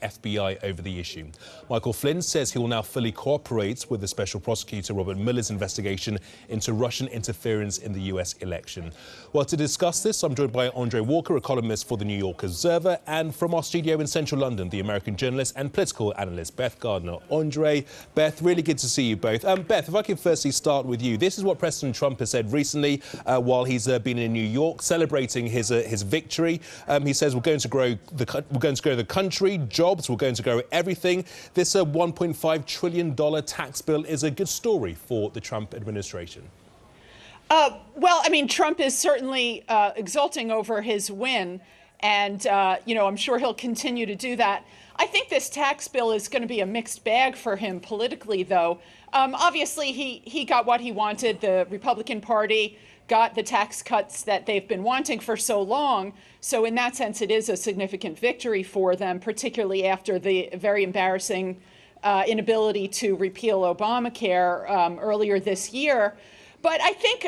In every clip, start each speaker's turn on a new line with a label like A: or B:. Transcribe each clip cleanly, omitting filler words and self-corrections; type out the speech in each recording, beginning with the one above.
A: FBI over the issue. Michael Flynn says he will now fully cooperate with the Special Prosecutor Robert Mueller's investigation into Russian interference in the US election. Well, to discuss this, I'm joined by Andre Walker, a columnist for the New York Observer, and from our studio in central London, the American journalist and political analyst Beth Gardner. Andre, Beth, really good to see you both. Beth, if I can firstly start with you. This is what President Trump has said recently while he's been in New York celebrating his victory. He says we're going to grow the country, jobs, we're going to grow everything. This $1.5 trillion tax bill is a good story for the Trump administration.
B: Well, I mean, Trump is certainly exulting over his win, and, I'm sure he'll continue to do that. I think this tax bill is going to be a mixed bag for him politically, though. Obviously, he got what he wanted. The Republican Party got the tax cuts that they've been wanting for so long. So in that sense, it is a significant victory for them, particularly after the very embarrassing inability to repeal Obamacare earlier this year. But I think,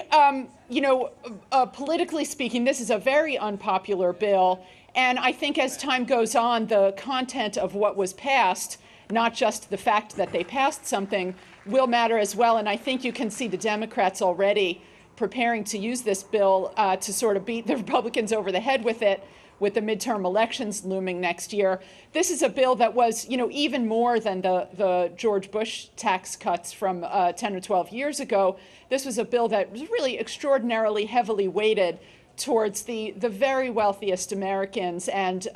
B: politically speaking, this is a very unpopular bill. And I think as time goes on, the content of what was passed, not just the fact that they passed something, will matter as well. And I think you can see the Democrats already preparing to use this bill to sort of beat the Republicans over the head with it, with the midterm elections looming next year. This is a bill that was, even more than the George Bush tax cuts from 10 or 12 years ago. This was a bill that was really extraordinarily heavily weighted towards the very wealthiest Americans and,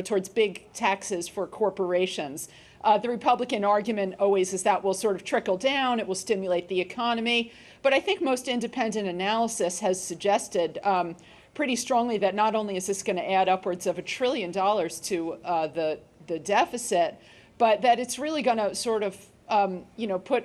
B: towards big taxes for corporations. The Republican argument always is that will sort of trickle down, it will stimulate the economy. But I think most independent analysis has suggested pretty strongly that not only is this going to add upwards of $1 trillion to the deficit, but that it's really going to sort of, put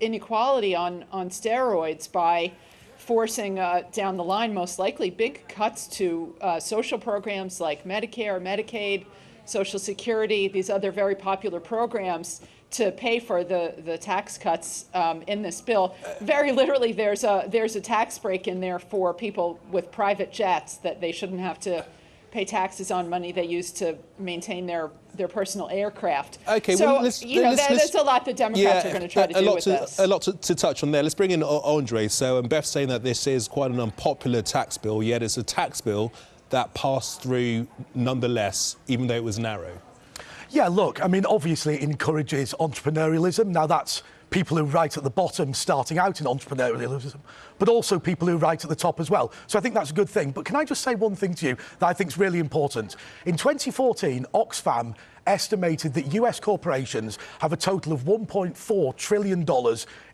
B: inequality on steroids by forcing down the line, most likely, big cuts to social programs like Medicare, Medicaid, Social Security, these other very popular programs to pay for the tax cuts in this bill. Very literally, there's a tax break in there for people with private jets that they shouldn't have to pay taxes on money they use to maintain their personal aircraft.
A: Okay,
B: so,
A: well,
B: there's a lot the Democrats are going to try to do with this.
A: A lot to touch on there. Let's bring in Andre. So Beth's saying that this is quite an unpopular tax bill, yet it's a tax bill that passed through nonetheless, even though it was narrow.
C: Yeah, look, I mean, obviously it encourages entrepreneurialism. Now, that's people who are right at the bottom starting out in entrepreneurialism, but also people who are right at the top as well. So I think that's a good thing. But can I just say one thing to you that I think is really important? In 2014, Oxfam estimated that US corporations have a total of $1.4 trillion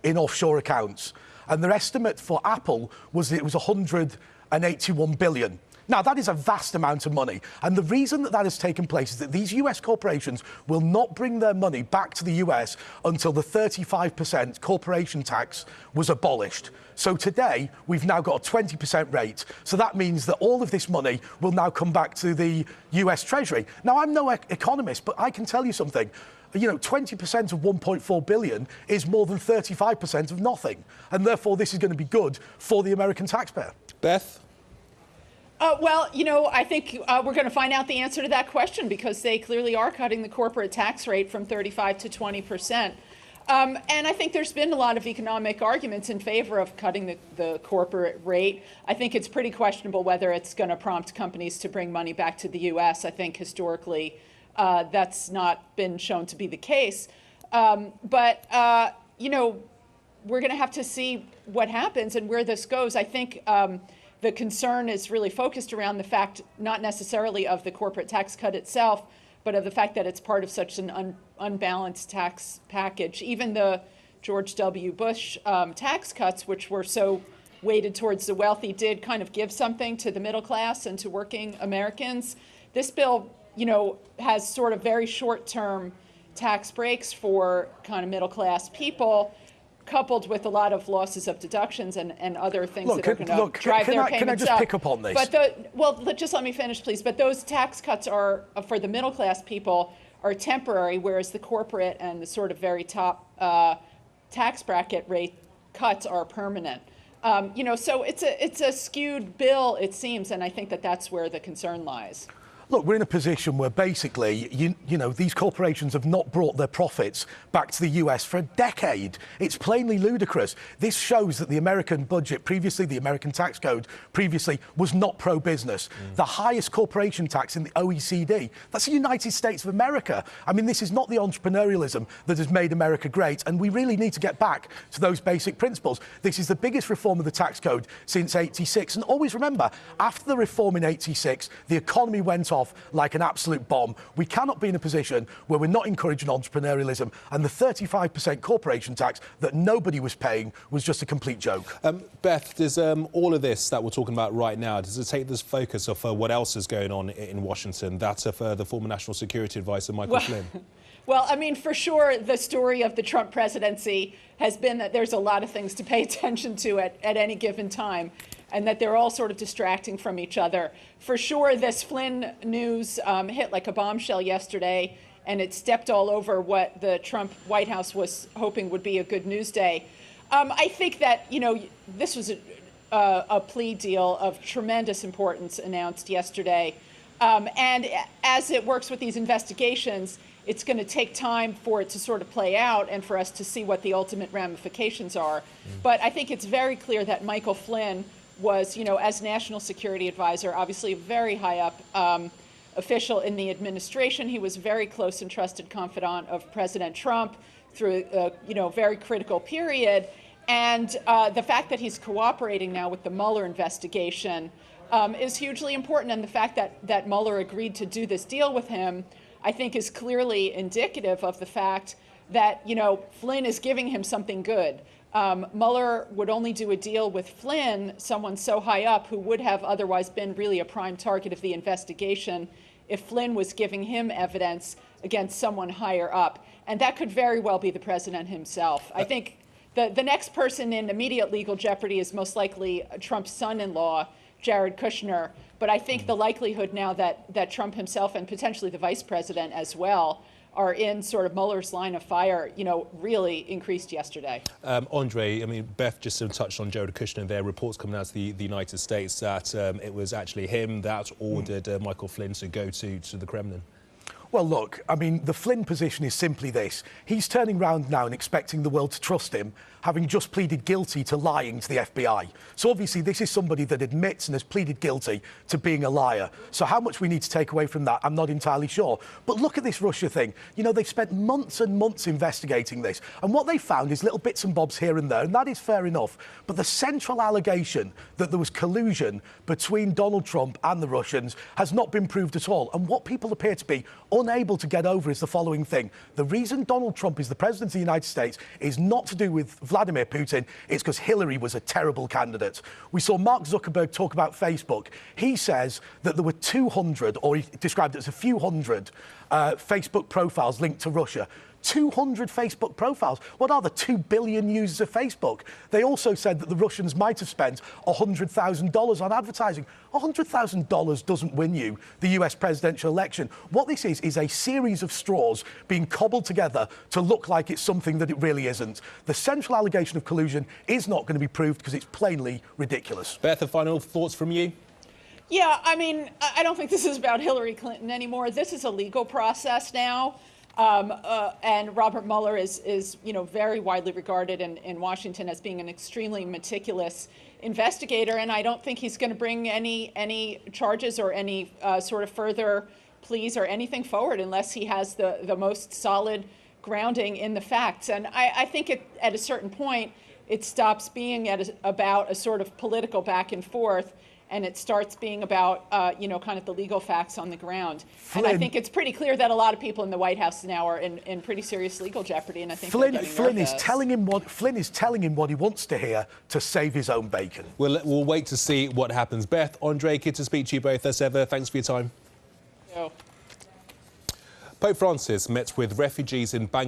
C: in offshore accounts. And their estimate for Apple was that it was $181 billion. Now, that is a vast amount of money. And the reason that has taken place is that these US corporations will not bring their money back to the US until the 35% corporation tax was abolished. So today, we've now got a 20% rate. So that means that all of this money will now come back to the US Treasury. Now, I'm no economist, but I can tell you something. 20% of 1.4 billion is more than 35% of nothing. And therefore, this is going to be good for the American taxpayer.
A: Beth?
B: Well, I think we're going to find out the answer to that question because they clearly are cutting the corporate tax rate from 35 to 20%. And I think there's been a lot of economic arguments in favor of cutting the corporate rate. I think it's pretty questionable whether it's going to prompt companies to bring money back to the U.S. I think historically that's not been shown to be the case. But we're going to have to see what happens and where this goes. I think the concern is really focused around the fact, not necessarily of the corporate tax cut itself, but of the fact that it's part of such an unbalanced tax package. Even the George W. Bush tax cuts, which were so weighted towards the wealthy, did kind of give something to the middle class and to working Americans. This bill, has sort of very short-term tax breaks for kind of middle-class people, coupled with a lot of losses of deductions and other things that are going to drive their payments up.
C: Can I just pick up on this?
B: But just let me finish, please. But those tax cuts are, for the middle-class people, are temporary, whereas the corporate and the sort of very top tax bracket rate cuts are permanent. So it's a skewed bill, it seems, and I think that's where the concern lies.
C: Look, we're in a position where basically, you know, these corporations have not brought their profits back to the US for a decade. It's plainly ludicrous. This shows that the American budget previously, the American tax code previously, was not pro-business. The highest corporation tax in the OECD, that's the United States of America. I mean, this is not the entrepreneurialism that has made America great, and we really need to get back to those basic principles. This is the biggest reform of the tax code since '86, and always remember, after the reform in '86, the economy went off like an absolute bomb. We cannot be in a position where we're not encouraging entrepreneurialism, and the 35% corporation tax that nobody was paying was just a complete joke.
A: Beth, does all of this that we're talking about right now, does it take this focus of what else is going on in Washington, that of the former National Security Advisor Michael Flynn?
B: Well, I mean, for sure, the story of the Trump presidency has been that there's a lot of things to pay attention to at any given time, and that they're all sort of distracting from each other. For sure, this Flynn news hit like a bombshell yesterday, and it stepped all over what the Trump White House was hoping would be a good news day. I think that, you know, this was a plea deal of tremendous importance announced yesterday. And as it works with these investigations, it's going to take time for it to sort of play out and for us to see what the ultimate ramifications are. But I think it's very clear that Michael Flynn was, you know, as National Security Advisor, obviously a very high up official in the administration. He was very close and trusted confidant of President Trump through a, you know, very critical period. And the fact that he's cooperating now with the Mueller investigation is hugely important. And the fact that Mueller agreed to do this deal with him, I think, is clearly indicative of the fact that, you know, Flynn is giving him something good. Mueller would only do a deal with Flynn, someone so high up who would have otherwise been really a prime target of the investigation, if Flynn was giving him evidence against someone higher up. And that could very well be the president himself. I think the next person in immediate legal jeopardy is most likely Trump's son-in-law, Jared Kushner. But I think the likelihood now that Trump himself and potentially the vice president as well are in sort of Mueller's line of fire, you know, really increased yesterday.
A: Andre, I mean, Beth just sort of touched on Jared Kushner there. Reports coming out of the United States that it was actually him that ordered Michael Flynn to go to the Kremlin.
C: Well, look, I mean, the Flynn position is simply this. He's turning round now and expecting the world to trust him, having just pleaded guilty to lying to the FBI. So obviously this is somebody that admits and has pleaded guilty to being a liar. So how much we need to take away from that, I'm not entirely sure. But look at this Russia thing. You know, they've spent months and months investigating this. And what they found is little bits and bobs here and there, and that is fair enough. But the central allegation that there was collusion between Donald Trump and the Russians has not been proved at all. And what people appear to be unable to get over is the following thing. The reason Donald Trump is the president of the United States is not to do with Vladimir Putin, it's because Hillary was a terrible candidate. We saw Mark Zuckerberg talk about Facebook. He says that there were 200, or he described it as a few hundred, Facebook profiles linked to Russia. 200 Facebook profiles. What are the 2 billion users of Facebook? They also said that the Russians might have spent $100,000 on advertising. $100,000 doesn't win you the US presidential election. What this is a series of straws being cobbled together to look like it's something that it really isn't. The central allegation of collusion is not going to be proved because it's plainly ridiculous.
A: Beth, the final thoughts from you?
B: Yeah, I mean, I don't think this is about Hillary Clinton anymore. This is a legal process now. And Robert Mueller is, you know, very widely regarded in Washington as being an extremely meticulous investigator, and I don't think he's going to bring any charges or any sort of further pleas or anything forward unless he has the most solid grounding in the facts. And I think at a certain point it stops being about a sort of political back and forth, and it starts being about, you know, kind of the legal facts on the ground.
C: Flynn,
B: and I think it's pretty clear that a lot of people in the White House now are in pretty serious legal jeopardy, and I think
C: Flynn is telling him what he wants to hear to save his own bacon.
A: We'll wait to see what happens. Beth, Andre, good to speak to you both as ever. Thanks for your time.
B: So.
A: Pope Francis met with refugees in Bangladesh.